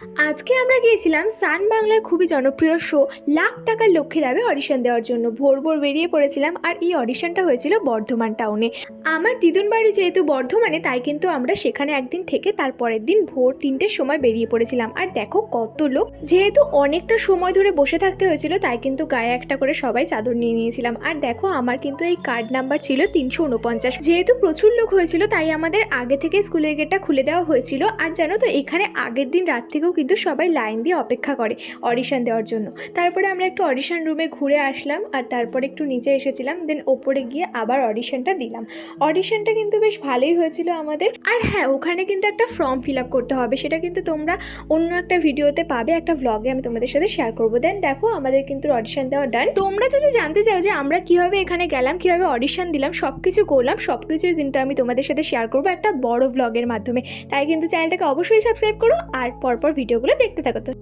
আজকে আমরা গিয়েছিলাম সান বাংলার খুবই জনপ্রিয় শো লাখ টাকার লক্ষ্মী লাভে অডিশন দেওয়ার জন্য। ভোর ভোর বেরিয়ে পড়েছিলাম, আর এই অডিশনটা হয়েছিল বর্ধমান টাউনে। আমার দিদুন বাড়ি যেহেতু বর্ধমানে, তাই কিন্তু আমরা সেখানে একদিন থেকে তারপরের দিন ভোর 3টের সময় বেরিয়ে পড়েছিলাম। আর দেখো কত লোক, যেহেতু অনেকটা সময় ধরে বসে থাকতে হয়েছিল, তাই কিন্তু গায়ে একটা করে সবাই চাদর নিয়ে নিয়েছিলাম। আর দেখো আমার কিন্তু এই কার্ড নাম্বার ছিল 349। যেহেতু প্রচুর লোক হয়েছিল, তাই আমাদের আগে থেকে স্কুলের গেটটা খুলে দেওয়া হয়েছিল। আর জানো তো, এখানে আগের দিন রাত থেকেও কিন্তু সবাই লাইন দিয়ে অপেক্ষা করে অডিশন দেওয়ার জন্য। তারপরে আমরা একটু অডিশন রুমে ঘুরে আসলাম, আর তারপরে একটু নিচে এসেছিলাম, দেন ওপরে গিয়ে আবার অডিশনটা দিলাম। অডিশনটা কিন্তু বেশ ভালোই হয়েছিল আমাদের। আর হ্যাঁ, ওখানে কিন্তু একটা ফর্ম ফিল আপ করতে হবে, সেটা কিন্তু তোমরা অন্য একটা ভিডিওতে পাবে, একটা ভ্লগে আমি তোমাদের সাথে শেয়ার করবো। দেন দেখো আমাদের কিন্তু অডিশন দেওয়া ডান। তোমরা যদি জানতে চাও যে আমরা কিভাবে এখানে গেলাম, কিভাবে অডিশন দিলাম, সব কিছু করলাম, সব কিছুই কিন্তু আমি তোমাদের সাথে শেয়ার করবো একটা বড় ভ্লগের মাধ্যমে। তাই কিন্তু চ্যানেলটাকে অবশ্যই সাবস্ক্রাইব করো আর পরপর ভিডিওগুলো দেখতে থাকো। তো